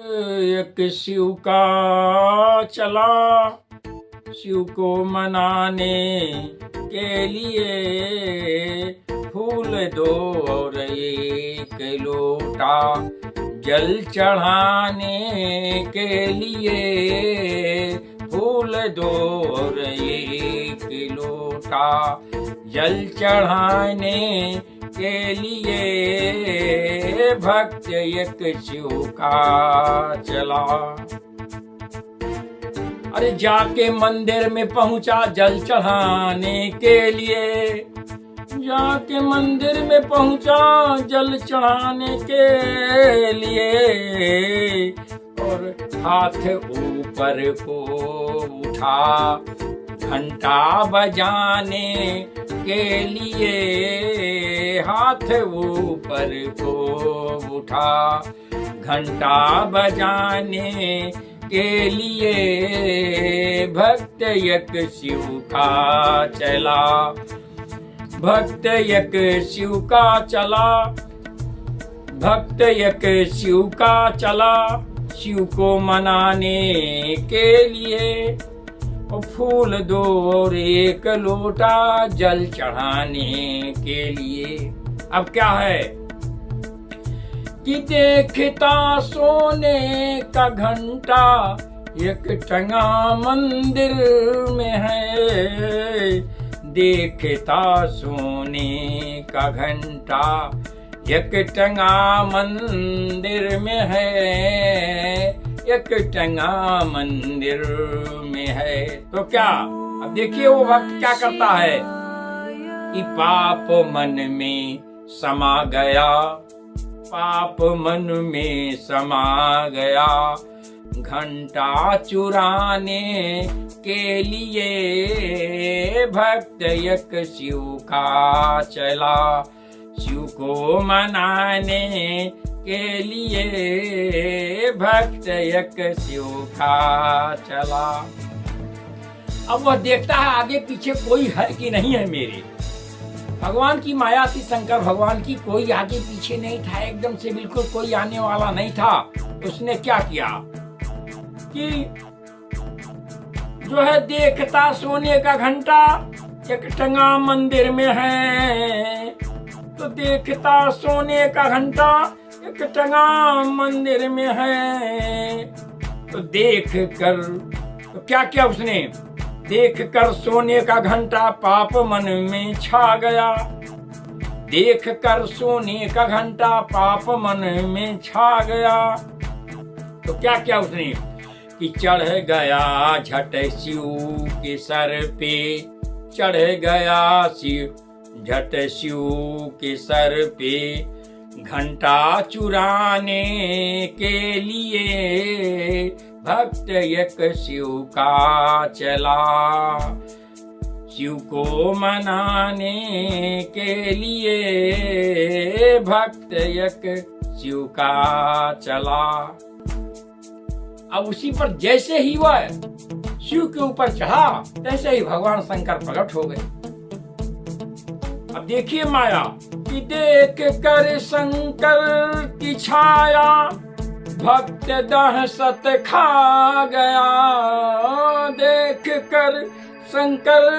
एक शिव का चला, शिव को मनाने के लिए फूल दो और एक लोटा, जल चढ़ाने के लिए फूल दो और एक लोटा, जल चढ़ाने के लिए भक्त एक शिव का चला। अरे जाके मंदिर में पहुंचा जल चढ़ाने के लिए, जाके मंदिर में पहुंचा जल चढ़ाने के लिए, और हाथ ऊपर को उठा घंटा बजाने के लिए, हाथ ऊपर को उठा घंटा बजाने के लिए भक्त एक शिव का चला, भक्त एक शिव का चला, भक्त एक शिव का चला, शिव को मनाने के लिए फूल दो और एक लोटा, जल चढ़ाने के लिए। अब क्या है कि देखता सोने का घंटा एक टंगा मंदिर में है, देखता सोने का घंटा एक टंगा मंदिर में है, एक टंगा मंदिर में है। तो क्या, अब देखिए वो भक्त क्या करता है कि पाप मन में समा गया, पाप मन में समा गया, घंटा चुराने के लिए भक्त एक शिव का चला, शिव को मनाने के लिए भक्त एक शिव का चला। अब वह देखता है आगे पीछे कोई है कि नहीं है मेरे, भगवान की माया थी, शंकर भगवान की, कोई आगे पीछे नहीं था, एकदम से बिल्कुल कोई आने वाला नहीं था। उसने क्या किया कि जो है देखता सोने का घंटा एक टंगा मंदिर में है, तो देखता सोने का घंटा एक टंगा मंदिर में है, तो देख कर तो क्या किया उसने, देख कर सोने का घंटा पाप मन में छा गया, देख कर सोने का घंटा पाप मन में छा गया। तो क्या किया उसने कि चढ़ गया झट शिव के सर पे, चढ़ गया शिव झट शिव के सर पे, घंटा चुराने के लिए भक्त एक शिव का चला, शिव को मनाने के लिए भक्त एक शिव का चला। अब उसी पर जैसे ही वह शिव के ऊपर चढ़ा तैसे ही भगवान शंकर प्रकट हो गए। अब देखिए माया कि देख कर शंकर की छाया भक्त दहशत खा गया, देख कर शंकर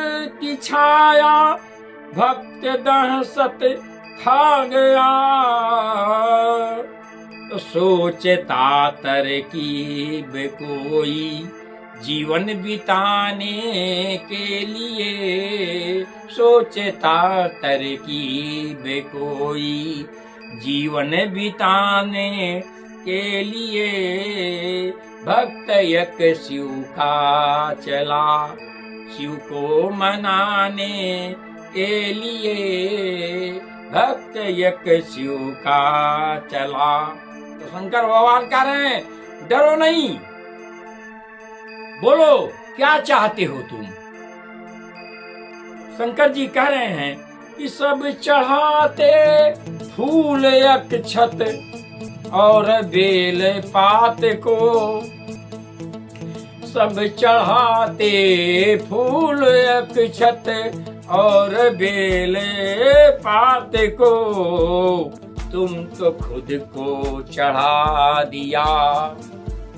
की छाया भक्त दहशत खा गया, तो सोचता तरकीब कोई जीवन बिताने के लिए, सोचता तरकीब कोई जीवन बिताने के लिए भक्त एक शिव का चला, शिव को मनाने के लिए भक्त एक शिव का चला। तो शंकर भगवान कह रहे हैं डरो नहीं, बोलो क्या चाहते हो तुम। शंकर जी कह रहे हैं कि सब चढ़ाते फूल एक छत और बेल पात को, सब चढ़ाते फूल एक छत और बेल पात को, तुम तो खुद को चढ़ा दिया,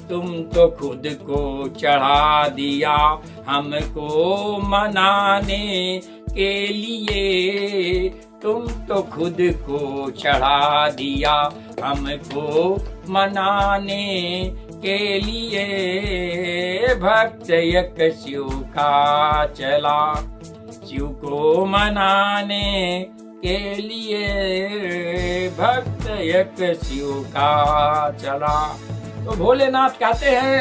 तुम तो खुद को चढ़ा दिया हमको मनाने के लिए, तुम तो खुद को चढ़ा दिया हमको मनाने के लिए। भक्त एक शिव का चला शिव को मनाने के लिए, भक्त एक शिव का चला। तो भोलेनाथ कहते हैं,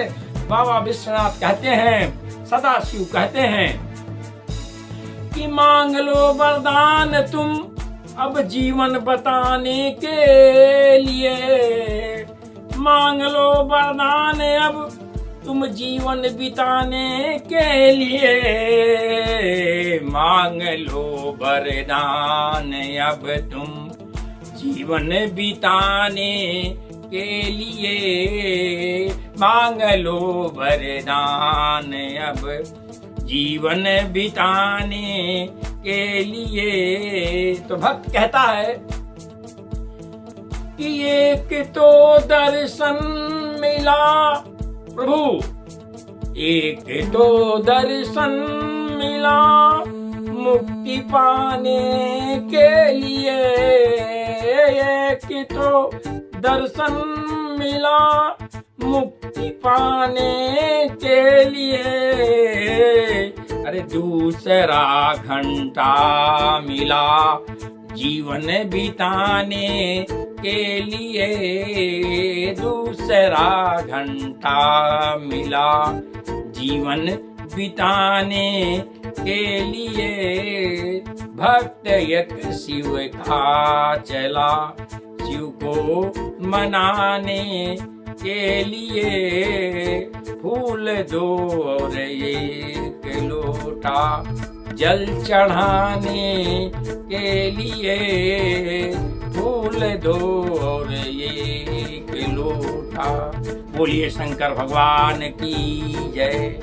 बाबा विश्वनाथ कहते हैं, सदा शिव कहते हैं कि मांग लो वरदान तुम अब जीवन बताने के लिए, मांग लो वरदान अब तुम जीवन बिताने के लिए, मांग लो वरदान अब तुम जीवन बिताने के लिए, मांग लो वरदान अब जीवन बिताने के लिए। तो भक्त कहता है कि एक तो दर्शन मिला प्रभु, एक तो दर्शन मिला मुक्ति पाने के लिए, एक तो दर्शन मिला मुक्ति पाने के लिए, अरे दूसरा घंटा मिला जीवन बिताने के लिए, दूसरा घंटा मिला जीवन बिताने के लिए। भक्त एक शिव का चला शिव को मनाने के लिए, फूल दो और एक लोटा जल चढ़ाने के लिए, फूल दो और एक लोटा। बोलिए शंकर भगवान की जय।